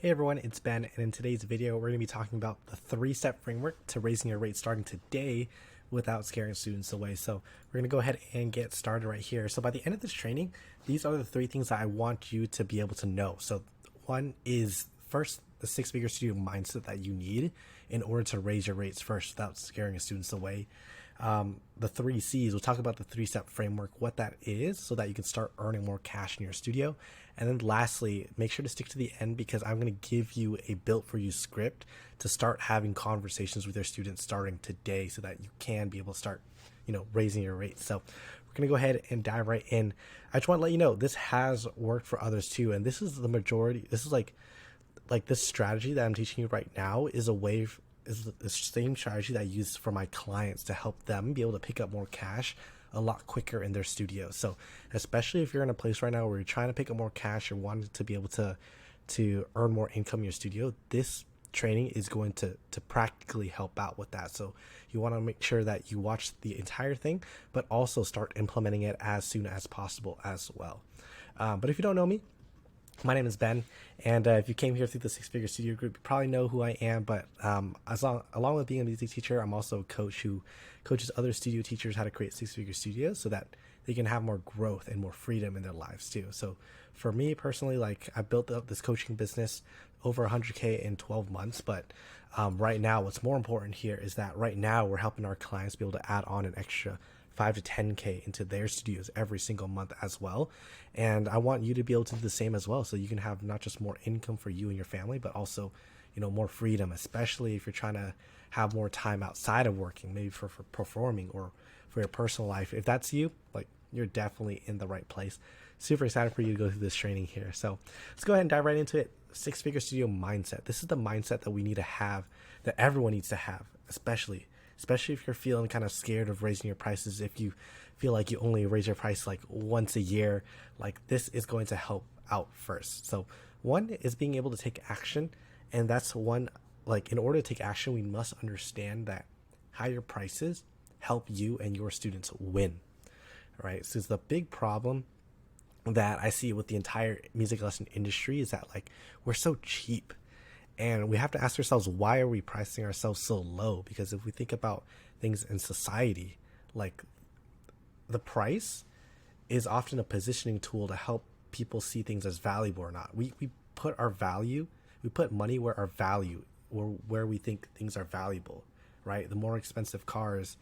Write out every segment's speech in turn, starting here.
Hey everyone, it's Ben, and in today's video, we're going to be talking about the three-step framework to raising your rate starting today without scaring students away. So we're going to go ahead and get started right here. So by the end of this training, these are the three things that I want you to be able to know. So one is first, the six-figure studio mindset that you need in order to raise your rates first without scaring students away. The three C's, we'll talk about the three-step framework, what that is, so that you can start earning more cash in your studio. And then lastly, make sure to stick to the end because I'm going to give you a built for you script to start having conversations with your students starting today so that you can be able to start, raising your rates. So we're going to go ahead and dive right in. I just want to let you know this has worked for others too. And this is the majority. This is like this strategy that I'm teaching you right now is the same strategy that I use for my clients to help them be able to pick up more cash a lot quicker in their studio. So especially if you're in a place right now where you're trying to pick up more cash or wanting to be able to earn more income in your studio, this training is going to practically help out with that. So you want to make sure that you watch the entire thing, but also start implementing it as soon as possible as well. But if you don't know me, my name is Ben, and if you came here through the Six Figure Studio Group, you probably know who I am, but along with being a music teacher, I'm also a coach who coaches other studio teachers how to create six-figure studios so that they can have more growth and more freedom in their lives too. So for me personally, I built up this coaching business over 100K in 12 months, but right now what's more important here is that right now we're helping our clients be able to add on an extra 5 to 10K into their studios every single month as well. And I want you to be able to do the same as well. So you can have not just more income for you and your family, but also, more freedom, especially if you're trying to have more time outside of working, maybe for performing or for your personal life. If that's you, you're definitely in the right place. Super excited for you to go through this training here. So let's go ahead and dive right into it. Six-figure studio mindset. This is the mindset that we need to have, that everyone needs to have, especially if you're feeling kind of scared of raising your prices. If you feel like you only raise your price once a year, this is going to help out first. So one is being able to take action. And that's one, in order to take action, we must understand that higher prices help you and your students win, right? So the big problem that I see with the entire music lesson industry is that we're so cheap. And we have to ask ourselves, why are we pricing ourselves so low? Because if we think about things in society, the price is often a positioning tool to help people see things as valuable or not. We put money where our value, or where we think things are valuable, right? The more expensive cars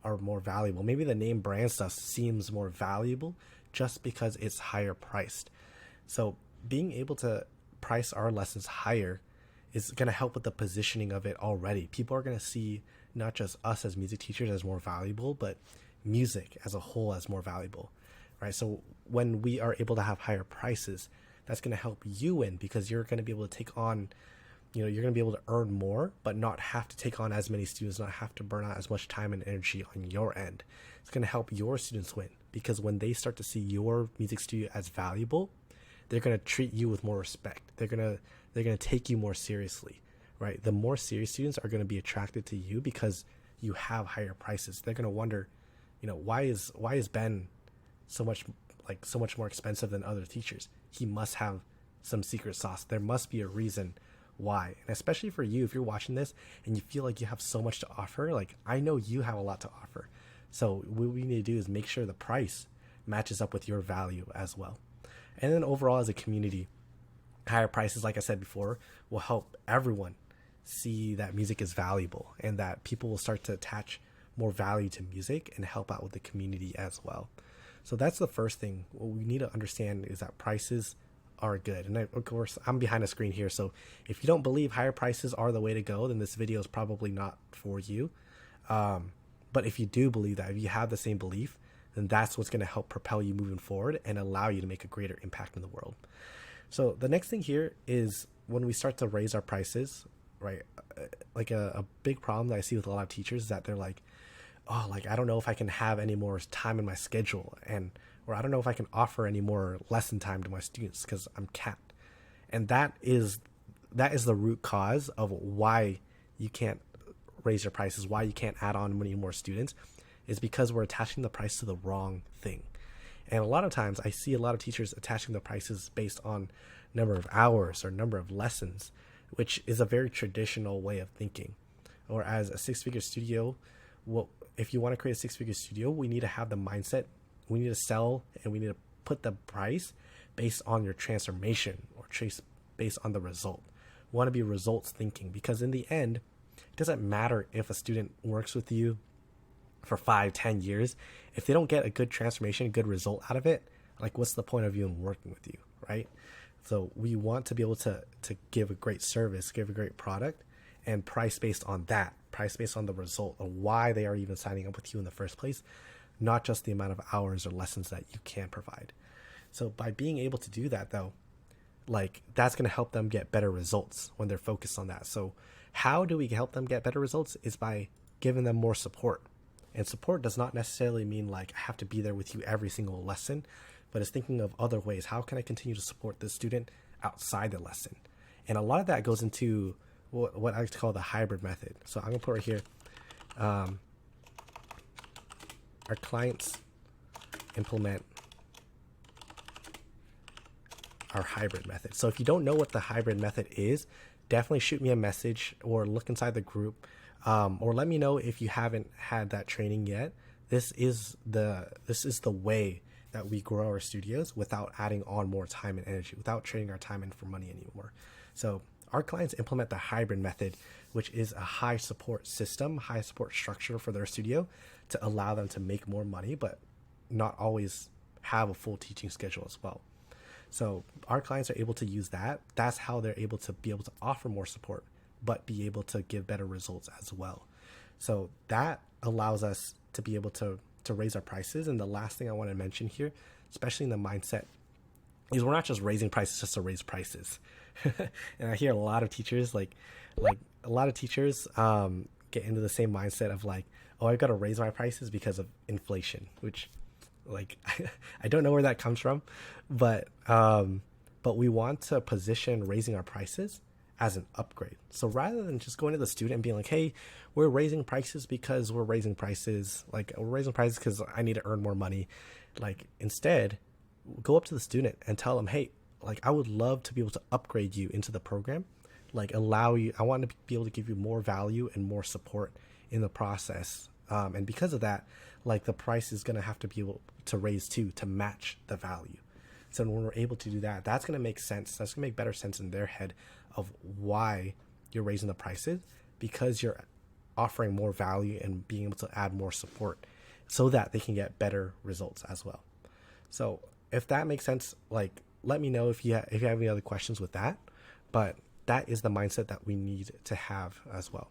are more valuable. Maybe the name brand stuff seems more valuable just because it's higher priced. So being able to price our lessons higher is going to help with the positioning of it already. People are going to see not just us as music teachers as more valuable, but music as a whole as more valuable, right? So when we are able to have higher prices, that's going to help you win because you're going to be able to take on, you're going to be able to earn more, but not have to take on as many students, not have to burn out as much time and energy on your end. It's going to help your students win because when they start to see your music studio as valuable, they're going to treat you with more respect. They're going to take you more seriously, right? The more serious students are going to be attracted to you because you have higher prices. They're going to wonder, why is Ben so much more expensive than other teachers? He must have some secret sauce. There must be a reason why. And especially for you, if you're watching this and you feel like you have so much to offer, I know you have a lot to offer. So what we need to do is make sure the price matches up with your value as well. And then overall as a community, higher prices, like I said before, will help everyone see that music is valuable and that people will start to attach more value to music and help out with the community as well. So that's the first thing. What we need to understand is that prices are good. And of course, I'm behind a screen here. So if you don't believe higher prices are the way to go, then this video is probably not for you. But if you do believe that, if you have the same belief, then that's what's going to help propel you moving forward and allow you to make a greater impact in the world. So the next thing here is when we start to raise our prices, right? A big problem that I see with a lot of teachers is that they're I don't know if I can have any more time in my schedule or I don't know if I can offer any more lesson time to my students because I'm capped. And that is the root cause of why you can't raise your prices, why you can't add on many more students, is because we're attaching the price to the wrong thing. And a lot of times I see a lot of teachers attaching the prices based on number of hours or number of lessons, which is a very traditional way of thinking. Or as a six-figure studio, what if you want to create a six-figure studio, we need to have the mindset, we need to sell, and we need to put the price based on your transformation or based on the result. We want to be results thinking, because in the end, it doesn't matter if a student works with you for 5-10 years. If they don't get a good transformation, a good result out of it, like what's the point of even working with you, right? So we want to be able to give a great service, give a great product, and price based on that, price based on the result of why they are even signing up with you in the first place, not just the amount of hours or lessons that you can provide. So by being able to do that though, like that's going to help them get better results when they're focused on that. So how do we help them get better results is by giving them more support. And support does not necessarily mean like I have to be there with you every single lesson, but it's thinking of other ways. How can I continue to support this student outside the lesson? And a lot of that goes into what I like to call the hybrid method. So I'm gonna put right here, our clients implement our hybrid method. So if you don't know what the hybrid method is, definitely shoot me a message or look inside the group, or let me know if you haven't had that training yet. This is the way that we grow our studios without adding on more time and energy, without trading our time in for money anymore. So our clients implement the hybrid method, which is a high support system, high support structure for their studio to allow them to make more money, but not always have a full teaching schedule as well. So our clients are able to use that. That's how they're able to offer more support, but be able to give better results as well. So that allows us to be able to raise our prices. And the last thing I want to mention here, especially in the mindset, is we're not just raising prices just to raise prices. And I hear a lot of teachers get into the same mindset of like, oh, I've got to raise my prices because of inflation, which like I don't know where that comes from, but we want to position raising our prices as an upgrade. So rather than just going to the student and being like, hey, we're raising prices because we're raising prices, like we're raising prices because I need to earn more money. Like instead, go up to the student and tell them, hey, like I would love to be able to upgrade you into the program, like I want to be able to give you more value and more support in the process. And because of that, like the price is going to have to be able to raise too, to match the value. So when we're able to do that, that's going to make sense. That's going to make better sense in their head of why you're raising the prices, because you're offering more value and being able to add more support so that they can get better results as well. So if that makes sense, like let me know if you have any other questions with that, but that is the mindset that we need to have as well.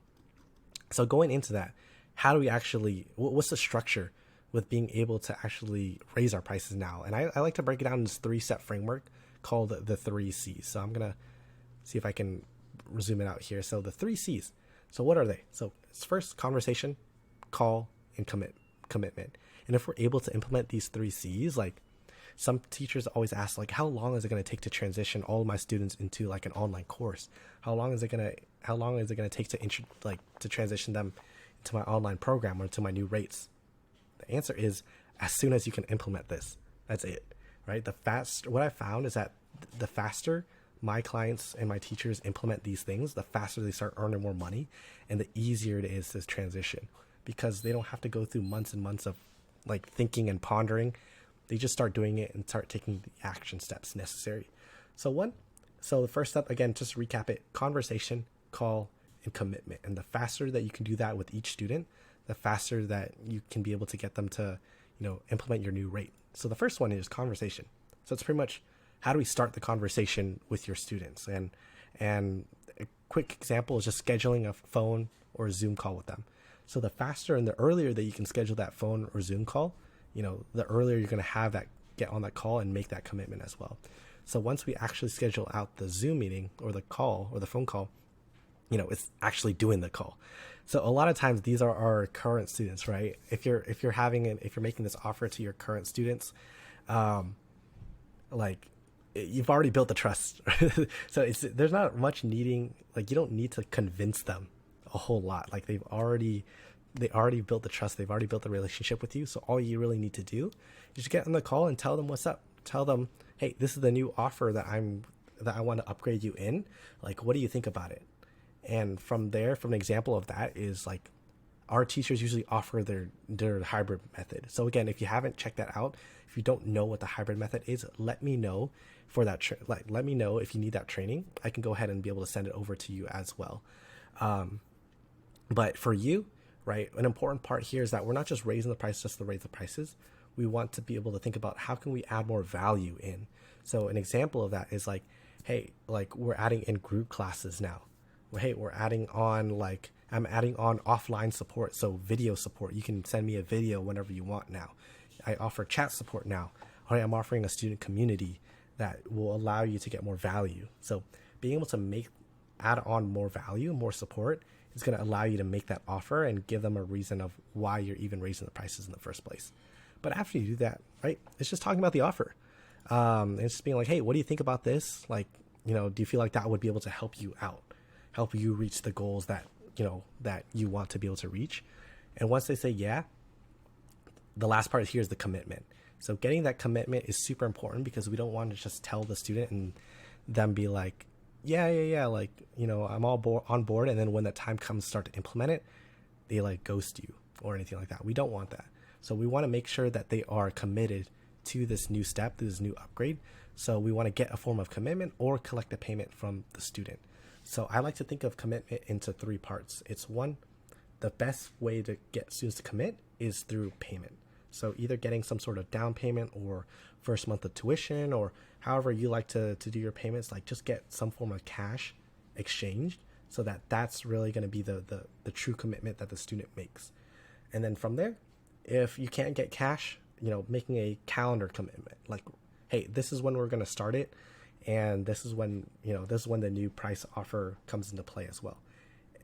So going into that, how do we actually, what's the structure with being able to actually raise our prices now? And I like to break it down in this 3-step framework called the 3 C's. So I'm going to see if I can zoom it out here. So the 3 C's. So what are they? So it's first conversation, call, and commitment. And if we're able to implement these 3 C's, like some teachers always ask, like, how long is it going to take to transition all of my students into like an online course? How long is it going to take to transition them into my online program or to my new rates? The answer is as soon as you can implement this. That's it, right? What I found is that the faster my clients and my teachers implement these things, the faster they start earning more money and the easier it is to transition, because they don't have to go through months and months of like thinking and pondering. They just start doing it and start taking the action steps necessary. So the first step, again, just to recap it: conversation, call, and commitment. And the faster that you can do that with each student, the faster that you can be able to get them to, implement your new rate. So the first one is conversation. So it's pretty much, how do we start the conversation with your students? And a quick example is just scheduling a phone or a Zoom call with them. So the faster and the earlier that you can schedule that phone or Zoom call, the earlier you're going to have that, get on that call and make that commitment as well. So once we actually schedule out the Zoom meeting or the call or the phone call, it's actually doing the call. So a lot of times these are our current students, right? If you're making this offer to your current students, you've already built the trust. So there's not much needing, like you don't need to convince them a whole lot. Like they already built the trust. They've already built the relationship with you. So all you really need to do is just get on the call and tell them what's up. Tell them, hey, this is the new offer that I'm that I want to upgrade you in. Like, what do you think about it? And from there, from an example of that is like our teachers usually offer their hybrid method. So again, if you haven't checked that out, if you don't know what the hybrid method is, let me know for that. Let me know if you need that training. I can go ahead and be able to send it over to you as well. But for you, right, an important part here is that we're not just raising the price just to raise the prices. We want to be able to think about how can we add more value in. So an example of that is like, hey, like we're adding in group classes now. Hey, we're adding on like, I'm adding on offline support. So video support, you can send me a video whenever you want now. I offer chat support now. All right, I'm offering a student community that will allow you to get more value. So being able to add on more value, more support is going to allow you to make that offer and give them a reason of why you're even raising the prices in the first place. But after you do that, right, it's just talking about the offer. It's just being like, hey, what do you think about this? Like, you know, do you feel like that would be able to help you out, help you reach the goals that, you know, that you want to be able to reach? And once they say, yeah, the last part here is the commitment. So getting that commitment is super important because we don't want to just tell the student and them be like, yeah, like, you know, I'm all on board. And then when the time comes to start to implement it, they like ghost you or anything like that. We don't want that. So we want to make sure that they are committed to this new step, to this new upgrade. So we want to get a form of commitment or collect a payment from the student. So I like to think of commitment into 3 parts. It's one, the best way to get students to commit is through payment. So either getting some sort of down payment or first month of tuition, or however you like to do your payments, like just get some form of cash exchanged so that that's really going to be the true commitment that the student makes. And then from there, if you can't get cash, you know, making a calendar commitment, like, hey, this is when we're going to start it. And this is when, you know, this is when the new price offer comes into play as well.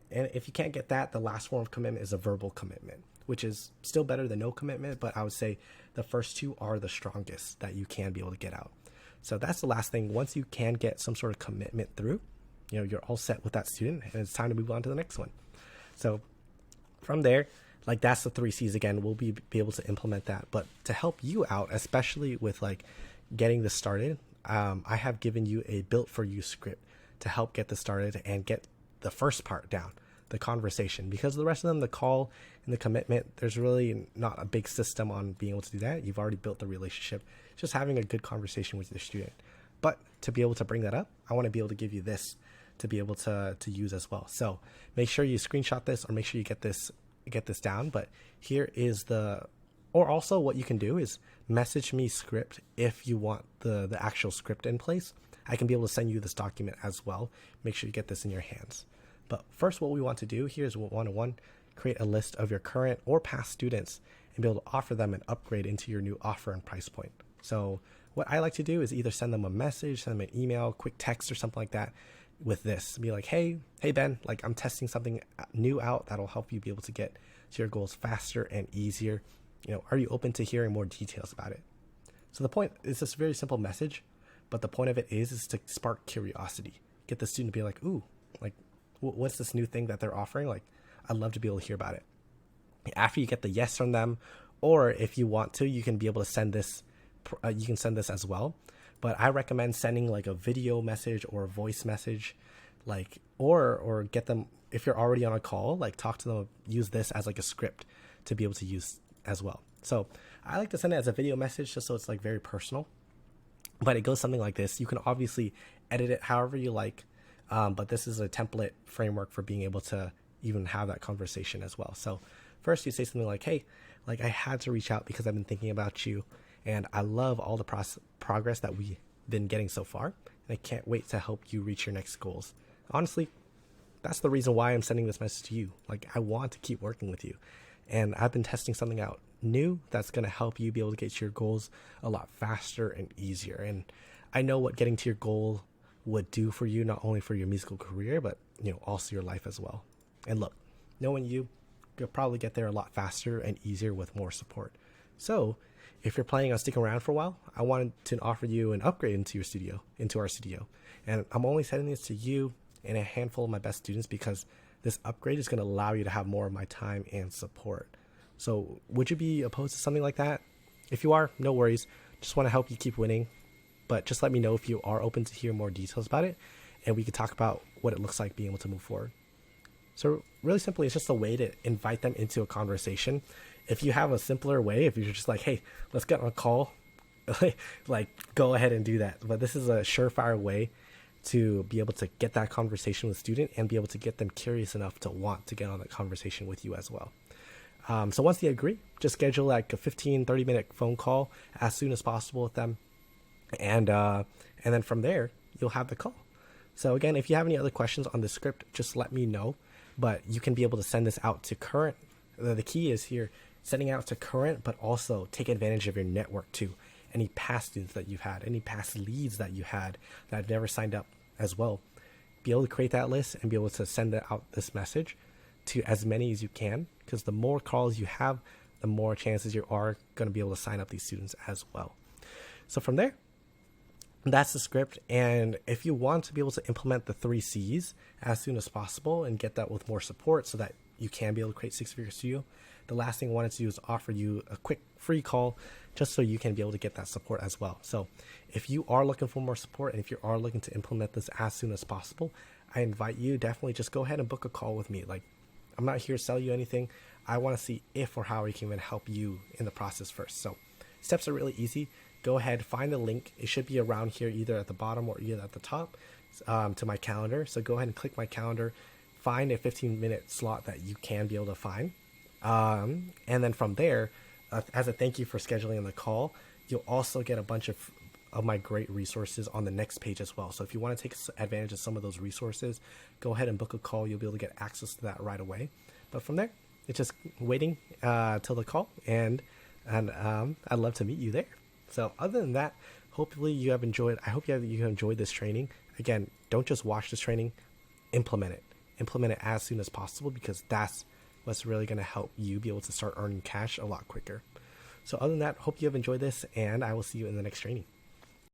And if you can't get that, the last form of commitment is a verbal commitment, which is still better than no commitment. But I would say the first 2 are the strongest that you can be able to get out. So that's the last thing. Once you can get some sort of commitment through, you know, you're all set with that student and it's time to move on to the next one. So from there, like that's the 3 C's again, we'll be able to implement that. But to help you out, especially with like getting this started, I have given you a built for you script to help get this started and get the first part down, the conversation, because the rest of them, the call and the commitment, there's really not a big system on being able to do that. You've already built the relationship, just having a good conversation with your student. But to be able to bring that up, I want to be able to give you this to be able to use as well. So make sure you screenshot this or make sure you get this down. But here is or also what you can do is message me script if you want the actual script in place. I can be able to send you this document as well. Make sure you get this in your hands. But first, what we want to do here is 101, create a list of your current or past students and be able to offer them an upgrade into your new offer and price point. So what I like to do is either send them a message, send them an email, quick text or something like that with this. Be like, hey Ben, like I'm testing something new out that'll help you be able to get to your goals faster and easier. You know, are you open to hearing more details about it? So the point is this very simple message, but the point of it is to spark curiosity. Get the student to be like, ooh, like what's this new thing that they're offering? Like, I'd love to be able to hear about it. After you get the yes from them, or if you want to, you can be able to send this, you can send this as well. But I recommend sending like a video message or a voice message, like, or get them, if you're already on a call, like talk to them, use this as like a script to be able to use as well. So I like to send it as a video message just so it's like very personal, but it goes something like this. You can obviously edit it however you like, but this is a template framework for being able to even have that conversation as well. So first you say something like, hey, like I had to reach out because I've been thinking about you and I love all the progress that we've been getting so far. And I can't wait to help you reach your next goals. Honestly, that's the reason why I'm sending this message to you. Like I want to keep working with you. And I've been testing something out new that's going to help you be able to get to your goals a lot faster and easier. And I know what getting to your goal would do for you, not only for your musical career, but you know, also your life as well. And look, knowing you'll probably get there a lot faster and easier with more support. So if you're planning on sticking around for a while, I wanted to offer you an upgrade into our studio. And I'm only sending this to you and a handful of my best students because this upgrade is going to allow you to have more of my time and support. So would you be opposed to something like that? If you are, no worries. Just want to help you keep winning. but just let me know if you are open to hear more details about it, and we can talk about what it looks like being able to move forward. So really simply, it's just a way to invite them into a conversation. If you have a simpler way, if you're just like, hey, let's get on a call, like go ahead and do that. But this is a surefire way to be able to get that conversation with student and be able to get them curious enough to want to get on that conversation with you as well. So once they agree, just schedule like a 15-30 minute phone call as soon as possible with them. And then from there, you'll have the call. So again, if you have any other questions on the script, just let me know. But you can be able to send this out to current. The key is here, sending out to current, but also take advantage of your network too. Any past students that you've had, any past leads that you had that have never signed up as well. Be able to create that list and be able to send out this message to as many as you can, because the more calls you have, the more chances you are going to be able to sign up these students as well. So from there, that's the script. And if you want to be able to implement the 3 C's as soon as possible and get that with more support so that you can be able to create 6-figure studio, the last thing I wanted to do is offer you a quick free call just so you can be able to get that support as well. So if you are looking for more support and if you are looking to implement this as soon as possible, I invite you definitely just go ahead and book a call with me. Like, I'm not here to sell you anything. I want to see if or how we can even help you in the process first. So steps are really easy. Go ahead, find the link. It should be around here, either at the bottom or either at the top, to my calendar. So go ahead and click my calendar, find a 15-minute slot that you can be able to find. And then from there, as a thank you for scheduling the call, you'll also get a bunch of my great resources on the next page as well. So if you want to take advantage of some of those resources, go ahead and book a call. You'll be able to get access to that right away. But from there, it's just waiting till the call, and I'd love to meet you there. So other than that, hopefully you have enjoyed. I hope you have enjoyed this training. Again, don't just watch this training, implement it. Implement it as soon as possible, because that's what's really going to help you be able to start earning cash a lot quicker. So other than that, hope you have enjoyed this, and I will see you in the next training.